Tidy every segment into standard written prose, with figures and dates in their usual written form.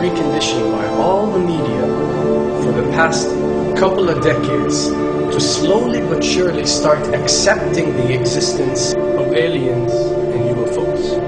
preconditioned by all the media for the past couple of decades to slowly but surely start accepting the existence of aliens and UFOs.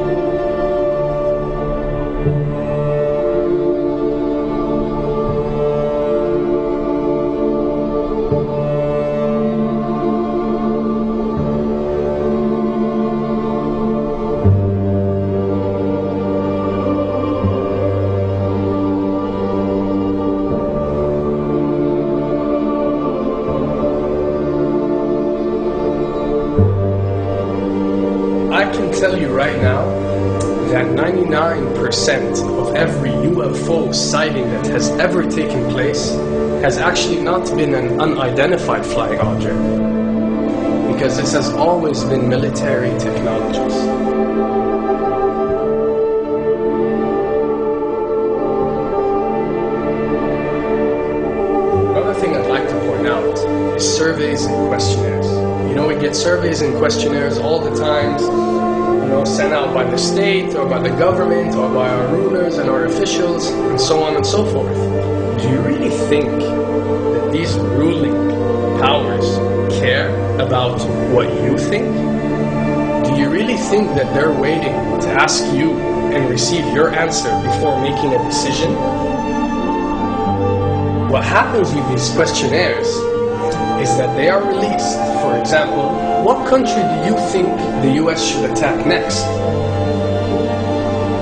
I can tell you right now that 99% of every UFO sighting that has ever taken place has actually not been an unidentified flying object, because this has always been military technologies. Another thing I'd like to point out is surveys and questionnaires. You know, we get surveys and questionnaires all the time, sent out by the state or by the government or by our rulers and our officials and so on and so forth. Do you really think that these ruling powers care about what you think? Do you really think that they're waiting to ask you and receive your answer before making a decision? What happens with these questionnaires is that they are released. For example, what country do you think the US should attack next?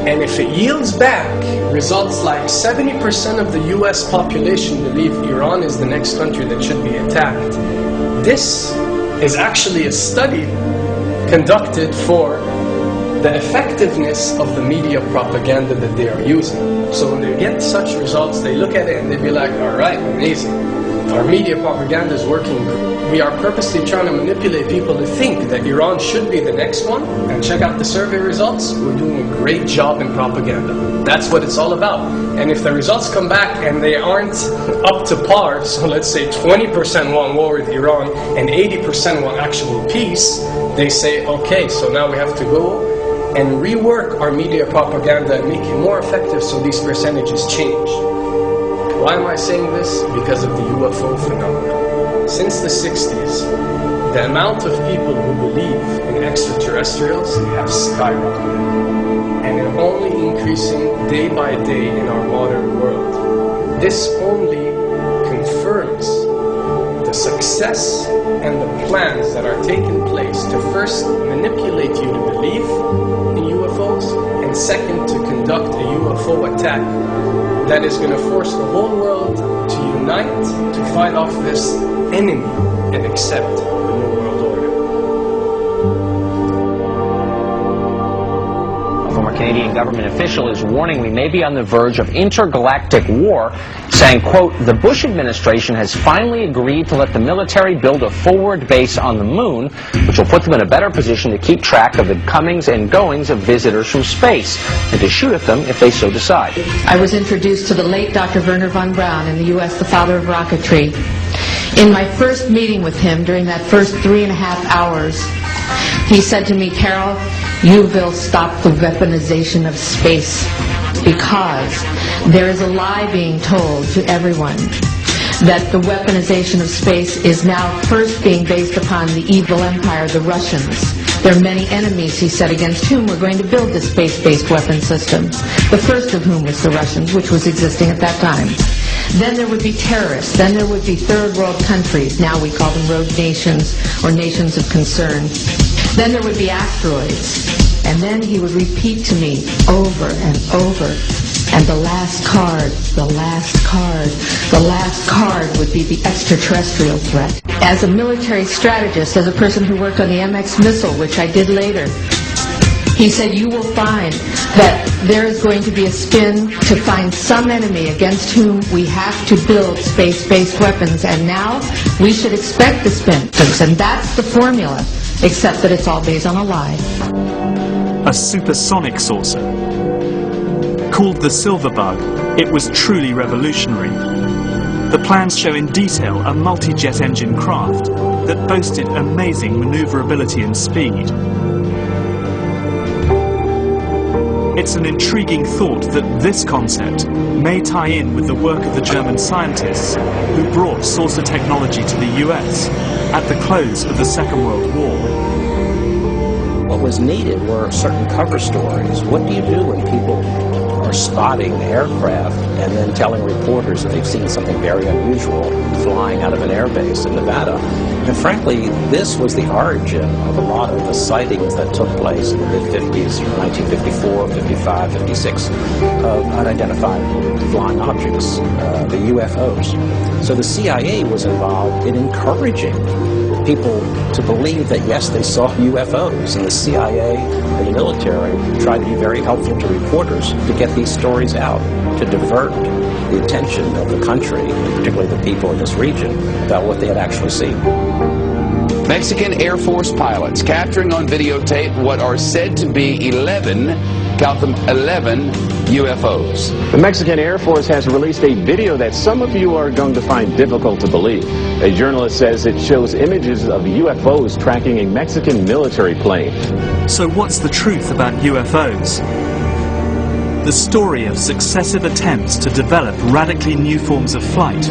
And if it yields back results like 70% of the US population believe Iran is the next country that should be attacked, this is actually a study conducted for the effectiveness of the media propaganda that they are using. So when they get such results, they look at it and they be like, all right, amazing. Our media propaganda is working. We are purposely trying to manipulate people to think that Iran should be the next one. And check out the survey results. We're doing a great job in propaganda. That's what it's all about. And if the results come back and they aren't up to par, so let's say 20% want war with Iran and 80% want actual peace, they say, okay, so now we have to go and rework our media propaganda and make it more effective so these percentages change. Why am I saying this? Because of the UFO phenomena. Since the 60s, the amount of people who believe in extraterrestrials have skyrocketed, and they're only increasing day by day in our modern world. This only confirms the success and the plans that are taking place to first manipulate you to believe in UFOs, and second, to conduct a UFO attack that is going to force the whole world to unite to fight off this enemy and accept the New World Order. A former Canadian government official is warning we may be on the verge of intergalactic war, saying, quote, the Bush administration has finally agreed to let the military build a forward base on the moon, which will put them in a better position to keep track of the comings and goings of visitors from space, and to shoot at them if they so decide. I was introduced to the late Dr. Wernher von Braun in the U.S., the father of rocketry. In my first meeting with him, during that first 3.5 hours, he said to me, Carol, you will stop the weaponization of space, because there is a lie being told to everyone that the weaponization of space is now first being based upon the evil empire, the Russians. There are many enemies, he said, against whom we're going to build this space-based weapon system. The first of whom was the Russians, which was existing at that time. Then there would be terrorists. Then there would be third world countries. Now we call them rogue nations or nations of concern. Then there would be asteroids. And then he would repeat to me over and over, and the last card, the last card, the last card would be the extraterrestrial threat. As a military strategist, as a person who worked on the MX missile, which I did later, he said, you will find that there is going to be a spin to find some enemy against whom we have to build space-based weapons, and now we should expect the spin. And that's the formula, except that it's all based on a lie. A supersonic saucer. Called the Silver Bug, it was truly revolutionary. The plans show in detail a multi-jet engine craft that boasted amazing maneuverability and speed. It's an intriguing thought that this concept may tie in with the work of the German scientists who brought saucer technology to the US at the close of the Second World War. What was needed were certain cover stories. What do you do when people are spotting aircraft and then telling reporters that they've seen something very unusual flying out of an airbase in Nevada? And frankly, this was the origin of a lot of the sightings that took place in the mid-50s, 1954, 55, 56, of unidentified flying objects, the UFOs. So the CIA was involved in encouraging people to believe that, yes, they saw UFOs, and the CIA and the military tried to be very helpful to reporters to get these stories out, to divert the attention of the country, particularly the people in this region, about what they had actually seen. Mexican Air Force pilots capturing on videotape what are said to be 11, count them, 11 UFOs. The Mexican Air Force has released a video that some of you are going to find difficult to believe. A journalist says it shows images of UFOs tracking a Mexican military plane. So what's the truth about UFOs? The story of successive attempts to develop radically new forms of flight,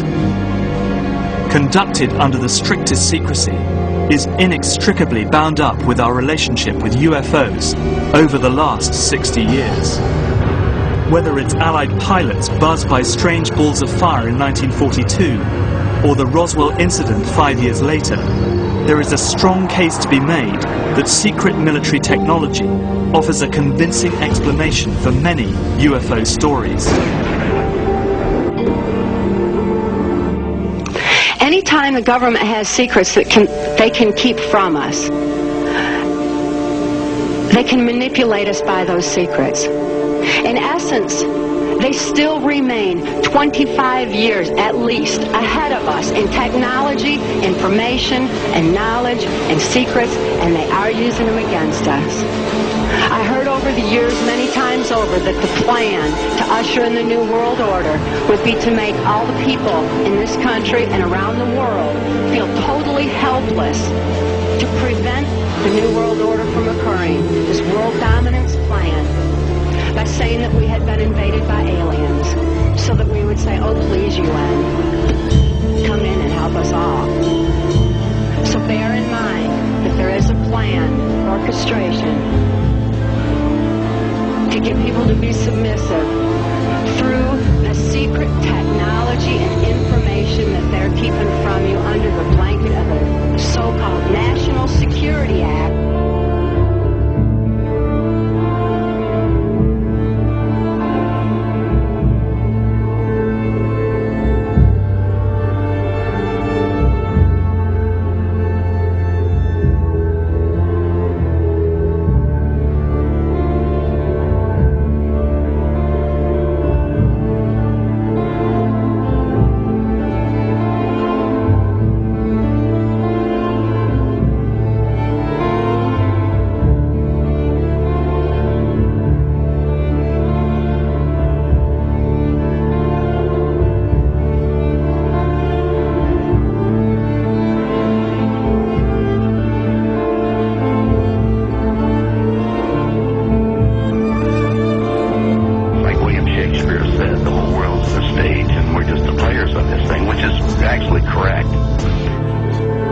conducted under the strictest secrecy, is inextricably bound up with our relationship with UFOs over the last 60 years. Whether it's Allied pilots buzzed by strange balls of fire in 1942, or the Roswell incident 5 years later, there is a strong case to be made that secret military technology offers a convincing explanation for many UFO stories. Anytime the government has secrets that they can keep from us, they can manipulate us by those secrets. In essence, they still remain 25 years at least ahead of us in technology, information, and knowledge, and secrets, and they are using them against us. I heard over the years many times over that the plan to usher in the New World Order would be to make all the people in this country and around the world feel totally helpless to prevent the New World Order from occurring, this world dominance plan, by saying that we had been invaded by aliens, so that we would say, oh please UN, come in and help us all. So bear in mind that there is a plan, orchestration, to get people to be submissive through a secret technology and information that they're keeping from you under the blanket of a so-called National Security Act.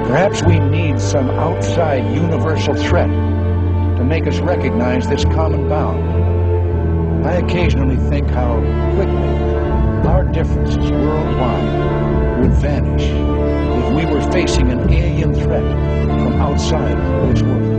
Perhaps we need some outside universal threat to make us recognize this common bound. I occasionally think how quickly our differences worldwide would vanish if we were facing an alien threat from outside this world.